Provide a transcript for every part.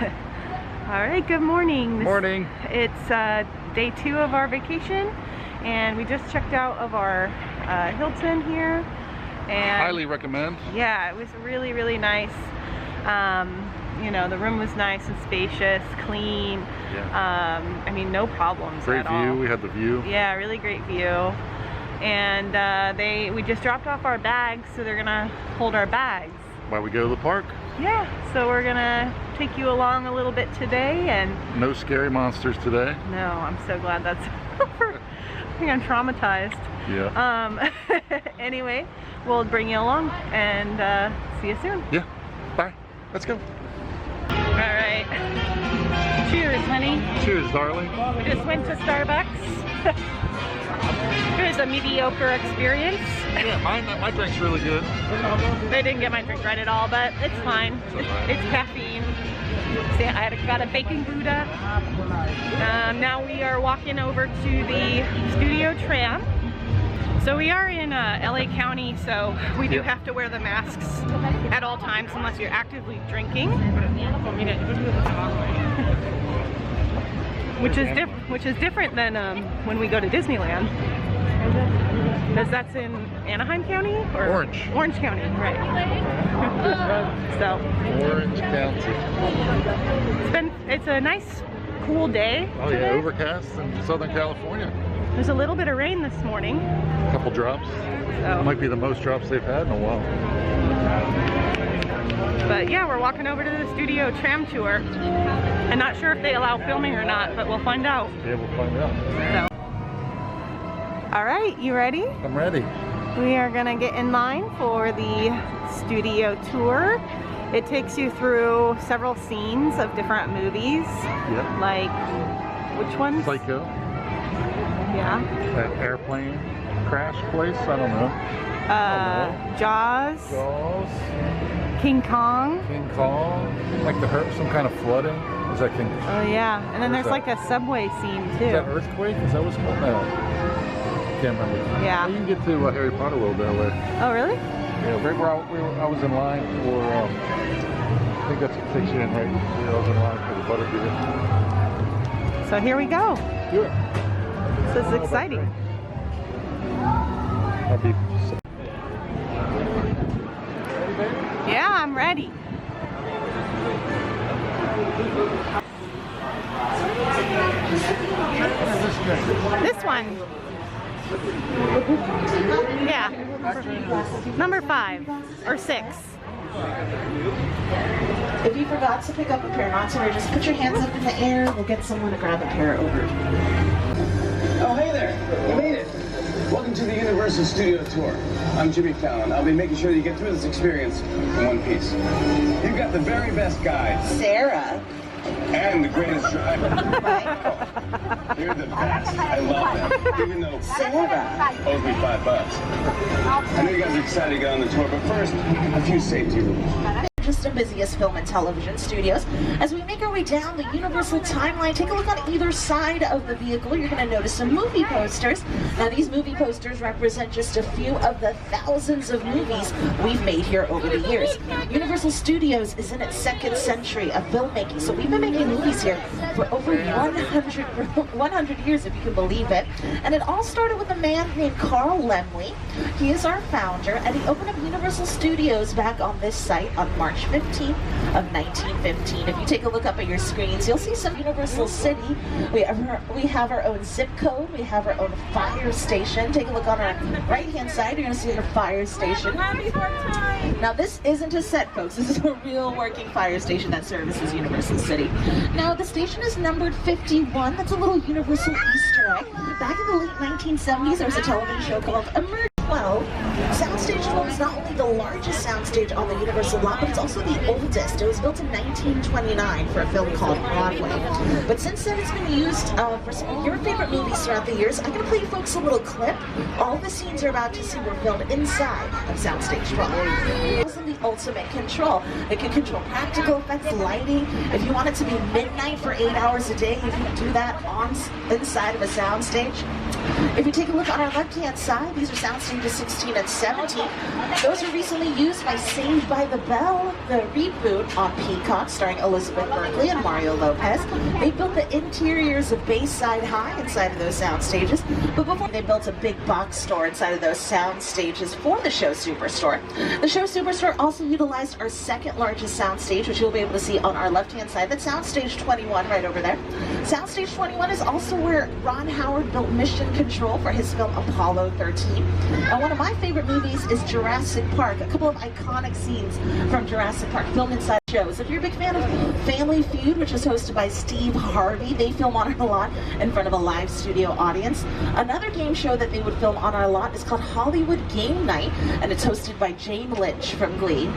All right, good morning. Morning. It's day 2 of our vacation, and we just checked out of our Hilton here. And Highly recommend. yeah, it was really, really nice. You know, the room was nice and spacious, clean. Yeah. I mean, no problems Great at all. view. We had the view. Yeah, really great view. And we just dropped off our bags, so they're gonna hold our bags While we go to the park. Yeah, so we're gonna take you along a little bit today. And No scary monsters today. no, I'm so glad that's over. I think I'm traumatized. Yeah. Anyway, we'll bring you along and see you soon. Yeah. Bye. Let's go. All right. Cheers, honey. Cheers, darling. We just went to Starbucks. It was a mediocre experience. Yeah, my drink's really good. They didn't get my drink right at all, but it's fine. It's caffeine. See, I got a bacon Gouda. Now we are walking over to the Studio Tram. So we are in LA County, so we do have to wear the masks at all times unless you're actively drinking. Which is different than when we go to Disneyland. Because that's in Anaheim County? Or Orange County, right. So Orange County. It's a nice cool day Oh today. yeah, overcast in Southern California. There's a little bit of rain this morning. A couple drops. So. Might be the most drops they've had in a while. But yeah, we're walking over to the Studio Tram tour. I'm not sure if they allow filming or not, but we'll find out. Yeah, we'll find out. So. All right, you ready? I'm ready. We are gonna get in line for the studio tour. It takes you through several scenes of different movies. Yep. Like, which ones? Psycho. Yeah. That airplane crash place. I don't know. Jaws. Jaws. King Kong. King Kong. Like some kind of flooding. Is that King? Oh yeah. And then Where's there's like that? a subway scene too. Is that earthquake? Is that what's called? No. Can't remember. Yeah. You can get to Harry Potter World that way. Oh really? Yeah, right where I was in line for, I think that's what takes you in, right? Where I was in line for the Butterbeer. So here we go. Do it. This is exciting. That'd be... Yeah, I'm ready. This one. Yeah. Number 5 or 6. If you forgot to pick up a pair, not to worry, just put your hands up in the air. We'll get someone to grab a pair over. Oh, hey there. You made it. Welcome to the Universal Studio Tour. I'm Jimmy Fallon. I'll be making sure that you get through this experience in one piece. You've got the very best guide. Sarah. And the greatest driver. Michael. They're the best. I love them. Even though Sarah. owes me $5. I know you guys are excited to get on the tour, but first, a few safety rules. Just the busiest film and television studios. As we make our way down the Universal timeline, take a look on either side of the vehicle. You're going to notice some movie posters. Now these movie posters represent just a few of the thousands of movies we've made here over the years. Universal Studios is in its 2nd century of filmmaking, so we've been making movies here for over 100 years, if you can believe it. And it all started with a man named Carl Laemmle. He is our founder, and he opened up Universal Studios back on this site on March 15th of 1915. If you take a look up at your screens, you'll see some Universal City. We have our own zip code. We have our own fire station. Take a look on our right-hand side. You're going to see our fire station. Now, this isn't a set, folks. This is a real working fire station that services Universal City. Now, the station is numbered 51. That's a little Universal Easter egg. Back in the late 1970s, there was a television show called Emerge 12. Soundstage 12 is not only the largest soundstage on the Universal lot, but it's also the oldest. It was built in 1929 for a film called Broadway. But since then, it's been used for some of your favorite movies throughout the years. I'm going to play you folks a little clip. All the scenes you're about to see were filmed inside of Soundstage 12. It's the ultimate control. It can control practical effects, lighting. If you want it to be midnight for 8 hours a day, you can do that inside of a soundstage. If you take a look on our left-hand side, these are sound stages 16 and 17. Those were recently used by Saved by the Bell, the reboot on Peacock, starring Elizabeth Berkley and Mario Lopez. They built the interiors of Bayside High inside of those sound stages, but before they built a big box store inside of those sound stages for the Show Superstore. The Show Superstore also utilized our second largest sound stage, which you'll be able to see on our left-hand side. That's sound stage 21 right over there. Sound stage 21 is also where Ron Howard built Mission Control for his film Apollo 13. And one of my favorite movies is Jurassic Park. A couple of iconic scenes from Jurassic Park filmed inside shows. If you're a big fan of Family Feud, which is hosted by Steve Harvey, they film on our lot in front of a live studio audience. Another game show that they would film on our lot is called Hollywood Game Night, and it's hosted by Jane Lynch from Glee.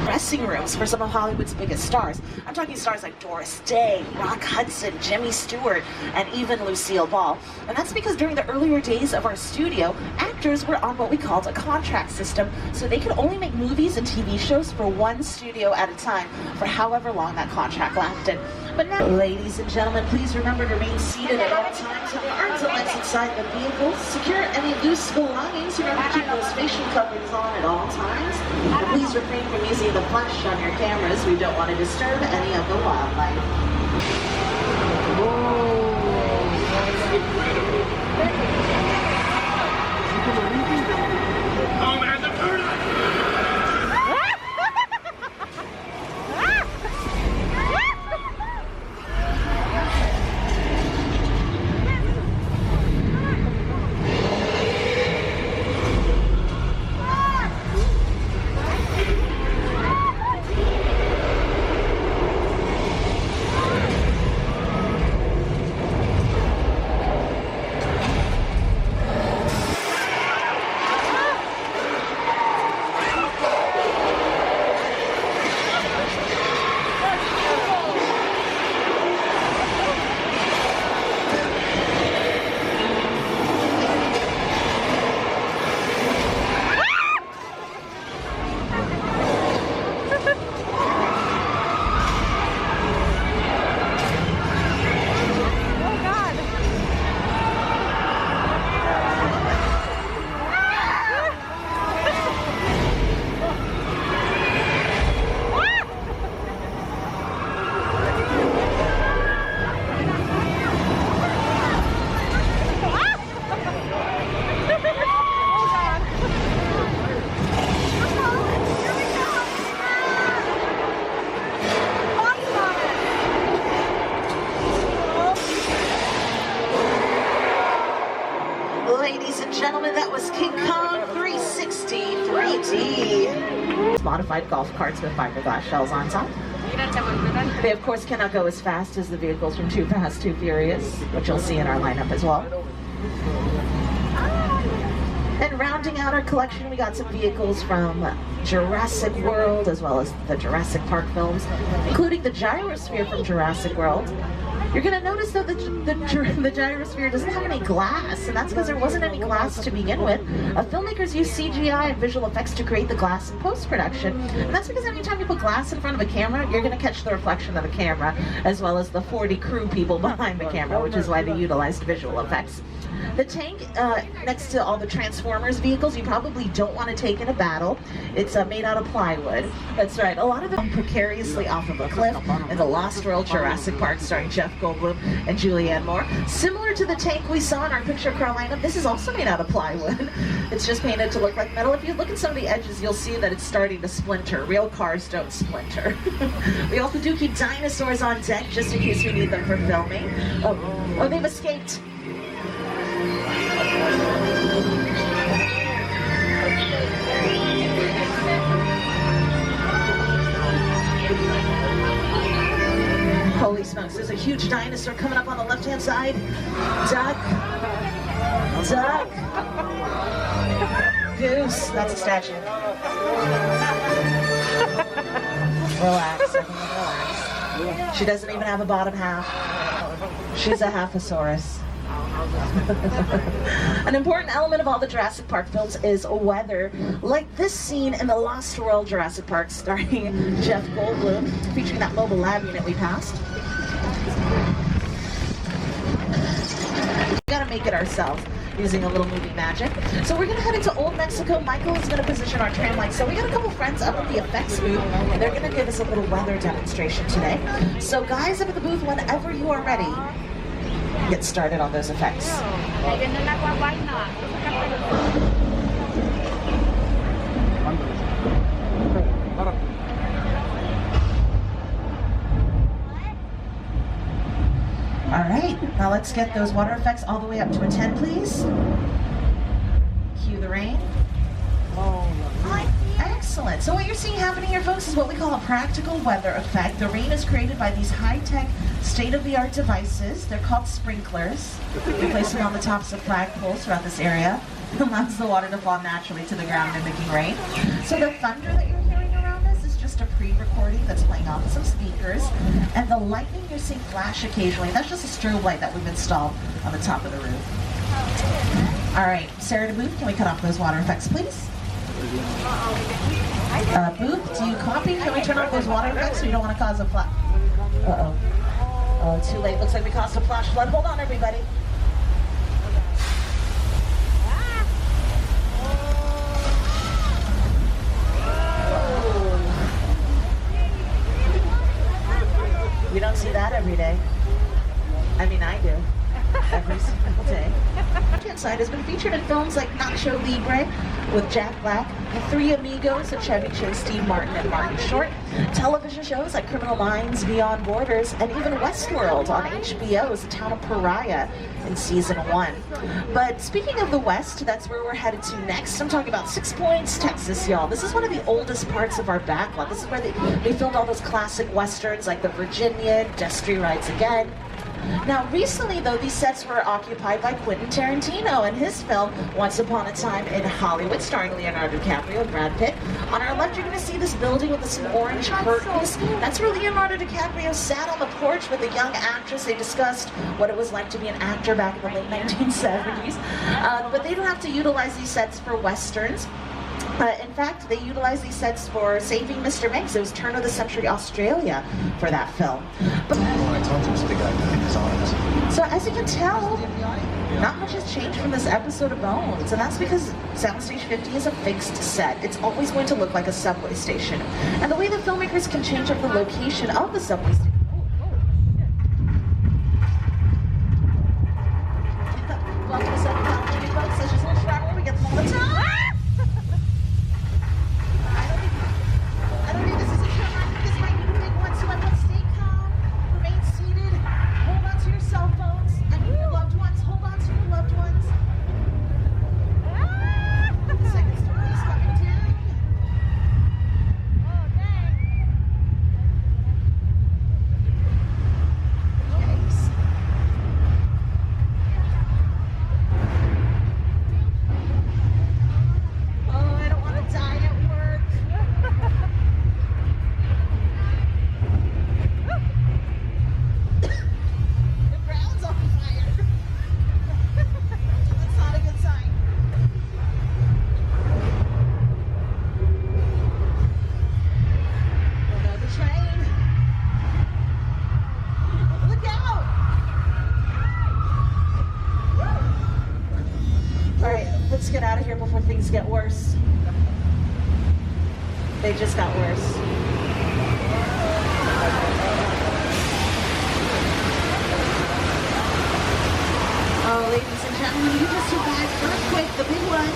Dressing rooms for some of Hollywood's biggest stars. I'm talking stars like Doris Day, Rock Hudson, Jimmy Stewart, and even Lucille Ball. And that's because during the earlier days of our studio, actors were on what we called a contract system, so they could only make movies and TV shows for one studio at a time for however long that contract lasted. But now, ladies and gentlemen, please remember to remain seated at all times, have arms and legs inside the vehicle, secure any loose belongings, remember to keep those facial coverings on at all times, and please refrain from using the flash on your cameras. We don't want to disturb any of the wildlife. Ladies and gentlemen, that was King Kong 360 3D. Modified golf carts with fiberglass shells on top. They, of course, cannot go as fast as the vehicles from Too Fast, Too Furious, which you'll see in our lineup as well. And rounding out our collection, we got some vehicles from Jurassic World, as well as the Jurassic Park films, including the gyrosphere from Jurassic World. You're going to notice that the gyrosphere doesn't have any glass, and that's because there wasn't any glass to begin with. Filmmakers use CGI and visual effects to create the glass in post-production, and that's because anytime you put glass in front of a camera, you're going to catch the reflection of the camera, as well as the 40 crew people behind the camera, which is why they utilized visual effects. The tank next to all the Transformers vehicles, you probably don't want to take in a battle. It's made out of plywood. That's right. A lot of them precariously off of a cliff in the Lost World Jurassic Park, starring Jeff Goldblum and Julianne Moore. Similar to the tank we saw in our picture car lineup, this is also made out of plywood. It's just painted to look like metal. If you look at some of the edges, you'll see that it's starting to splinter. Real cars don't splinter. We also do keep dinosaurs on deck just in case we need them for filming. Oh, they've escaped. Holy smokes, there's a huge dinosaur coming up on the left-hand side. Duck. Duck. Goose. That's a statue. Relax, relax. She doesn't even have a bottom half. She's a halfosaurus. An important element of all the Jurassic Park films is weather, like this scene in the Lost World Jurassic Park starring Jeff Goldblum, featuring that mobile lab unit we passed. We gotta make it ourselves. using a little movie magic. So we're gonna head into Old Mexico. Michael is gonna position our tram lights. So we got a couple friends up at the effects booth, and they're gonna give us a little weather demonstration today. So guys up at the booth, whenever you are ready, get started on those effects. All right, now let's get those water effects all the way up to a 10, please. Cue the rain. Excellent. So what you're seeing happening here, folks, is what we call a practical weather effect. The rain is created by these high-tech, state-of-the-art devices. They're called sprinklers. We place them on the tops of flagpoles throughout this area. It allows the water to fall naturally to the ground, mimicking rain. So the thunder that you're hearing around us is just a pre-recording that's playing off some speakers. And the lightning you're seeing flash occasionally, that's just a strobe light that we've installed on the top of the roof. All right, Sarah DeBooth, can we cut off those water effects, please? Booth, do you copy? Can we turn off those water effects so you don't want to cause a flash? Uh-oh. Oh, too late. Looks like we caused a flash flood. Hold on, everybody. We don't see that every day. I mean, I do. Every single day. Inside has been featured in films like Nacho Libre with Jack Black, The Three Amigos of Chevy Chase, Steve Martin, and Martin Short, television shows like Criminal Minds, Beyond Borders, and even Westworld on HBO's The Town of Pariah in season 1. But speaking of the West, that's where we're headed to next. I'm talking about 6 Points, Texas, y'all. This is one of the oldest parts of our backlot. This is where they filmed all those classic westerns like The Virginia, Destry Rides Again. Now, recently, though, these sets were occupied by Quentin Tarantino and his film Once Upon a Time in Hollywood, starring Leonardo DiCaprio and Brad Pitt. On our left, you're going to see this building with some orange curtains. That's where Leonardo DiCaprio sat on the porch with a young actress. They discussed what it was like to be an actor back in the late 1970s. But they don't have to utilize these sets for westerns. In fact, they utilized these sets for Saving Mr. Banks. It was turn of the century Australia for that film. But, so as you can tell, not much has changed from this episode of Bones, and that's because Soundstage 50 is a fixed set. It's always going to look like a subway station. And the way the filmmakers can change up the location of the subway station. Welcome to Southern California, folks. It's just a little travel. We get them all the time. Let's get out of here before things get worse. They just got worse. Oh, ladies and gentlemen, you just survived earthquake, the big one.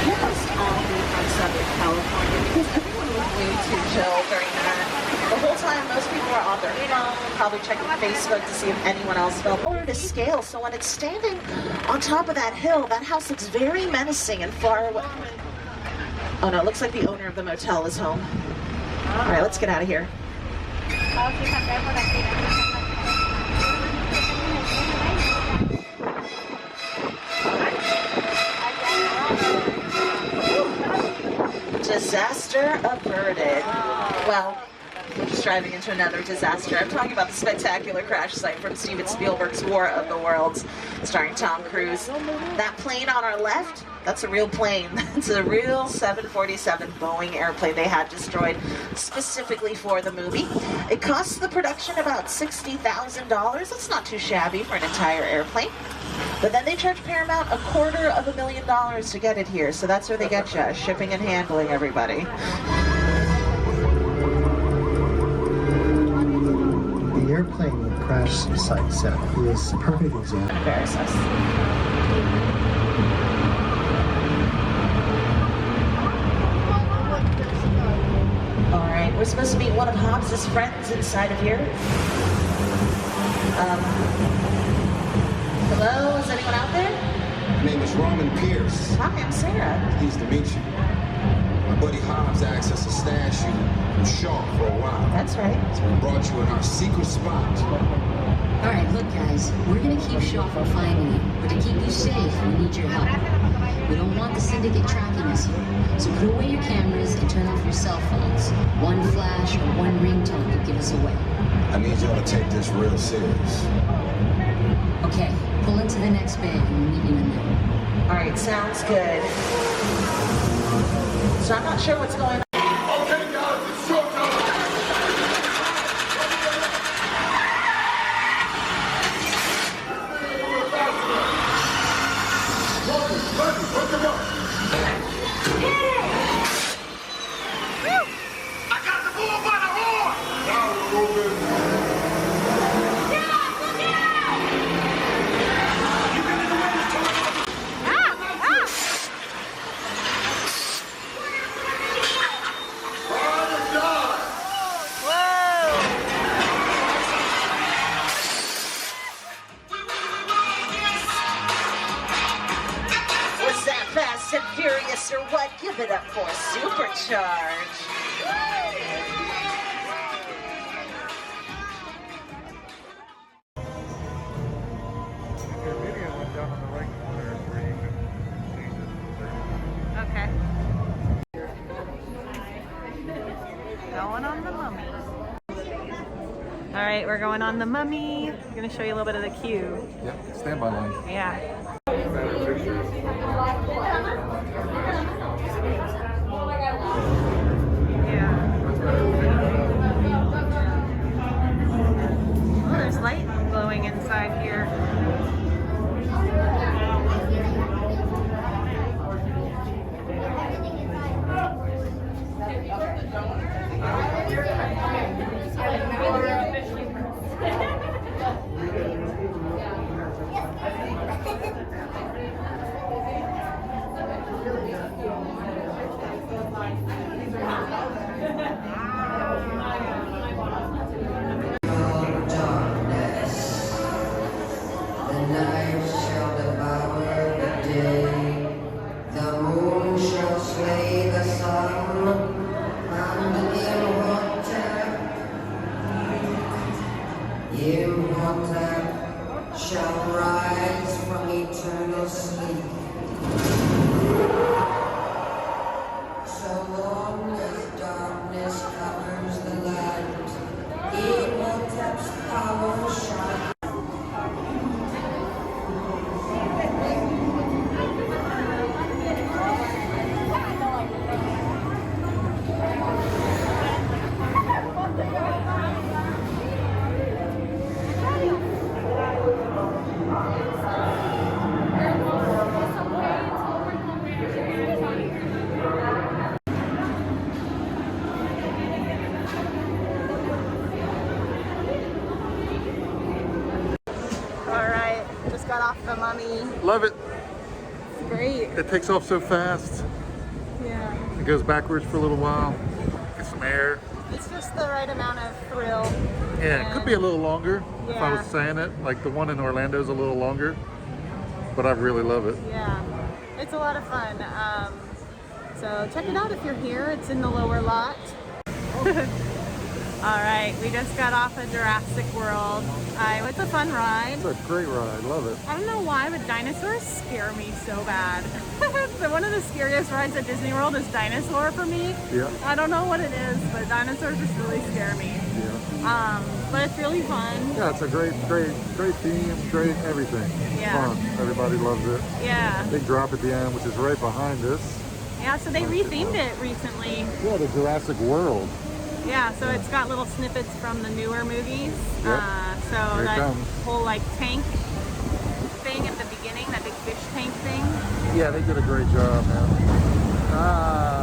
You must all be from Southern California because everyone was way too chill during that. The whole time, most people are on their phone, probably checking Facebook to see if anyone else felt. Order to scale, so when it's standing on top of that hill, that house looks very menacing and far away. Oh no, it looks like the owner of the motel is home. All right, let's get out of here. Disaster averted. Well, we're just driving into another disaster. I'm talking about the spectacular crash site from Steven Spielberg's War of the Worlds. starring Tom Cruise. That plane on our left, that's a real plane. It's a real 747 Boeing airplane they had destroyed specifically for the movie. It costs the production about $60,000. That's not too shabby for an entire airplane. But then they charge Paramount $250,000 to get it here, so that's where they get you, shipping and handling, everybody. The airplane crash site set is a perfect example. Embarrass us. All right, we're supposed to meet one of Hobbs's friends inside of here. Hello, is anyone out there? My name is Roman Pierce. Hi, I'm Sarah. Pleased to meet you. My buddy Hobbs asked us to stash you in Shaw for a while. That's right. So we brought you in our secret spot. All right, look, guys, we're gonna keep Shaw from finding you, but to keep you safe, we need your help. We don't want the syndicate tracking us here, so put away your cameras and turn off your cell phones. One flash or one ringtone could give us away. I need y'all to take this real serious. Okay, pull into the next bay and we'll meet you in there. All right, sounds good. So I'm not sure what's going on. Okay, guys, it's showtime. I got the bull by the horn! Now we're moving. Was that Fast and Furious or what? Give it up for Supercharge. Your video went down on the right corner where you can change it. Okay. Going on the Mummy. All right, we're going on the Mummy. I'm gonna show you a little bit of the queue. Yep, standby line. Yeah. Oh, there's light glowing inside here. Shall rise from eternal sleep. So long as darkness covers the land, Imhotep's power shall. Got off the Mummy. Love it. It's great. It takes off so fast. Yeah. It goes backwards for a little while. Get some air. It's just the right amount of thrill. Yeah, it could be a little longer if I was Yeah. saying it. Like the one in Orlando is a little longer, but I really love it. Yeah. It's a lot of fun. So check it out if you're here. It's in the lower lot. All right, we just got off of Jurassic World. It's a fun ride. It's a great ride. Love it. I don't know why, but dinosaurs scare me so bad. So one of the scariest rides at Disney World is Dinosaur for me. Yeah. I don't know what it is, but dinosaurs just really scare me. Yeah. But it's really fun. Yeah, it's a great theme, great everything. Yeah. Fun. Everybody loves it. Yeah. Big drop at the end, which is right behind us. Yeah, so they rethemed it recently. Yeah, the Jurassic World. Yeah, so it's got little snippets from the newer movies. Yep. So Here it that comes. whole like tank thing at the beginning, that big fish tank thing. Yeah, they did a great job, man.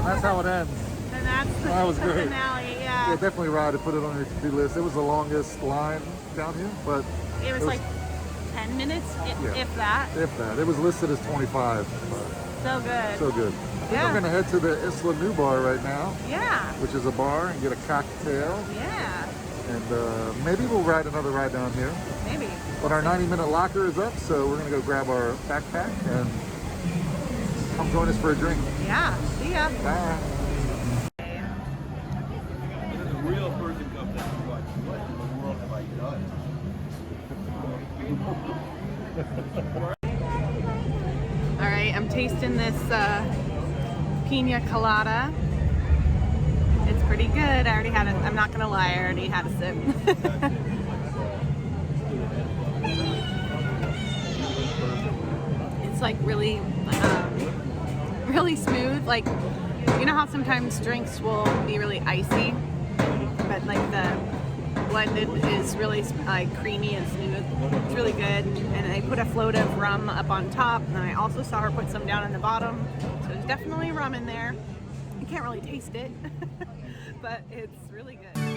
That's how it ends. And that's the, That was the great. finale, Yeah, yeah. definitely right to put it on your to-do list. It was the longest line down here, but It was like 10 minutes, Yeah. if that. if that. It was listed as 25. So good. So good. I think Yeah. I'm going to head to the Isla New Bar right now, Yeah, which is a bar, and get a cocktail. yeah, And maybe we'll ride another ride down here. maybe. But our 90-minute locker is up, so we're going to go grab our backpack and come join us for a drink. Yeah, see ya. Bye. Real person comes in and watch, what in the world have I done? All right, I'm tasting this pina colada. It's pretty good. I already had it. I'm not gonna lie, I already had a sip. It's like really, really smooth. Like, you know how sometimes drinks will be really icy, but like the blended is really like creamy and smooth. It's really good. And I put a float of rum up on top, and I also saw her put some down in the bottom. So there's definitely rum in there. You can't really taste it, but it's really good.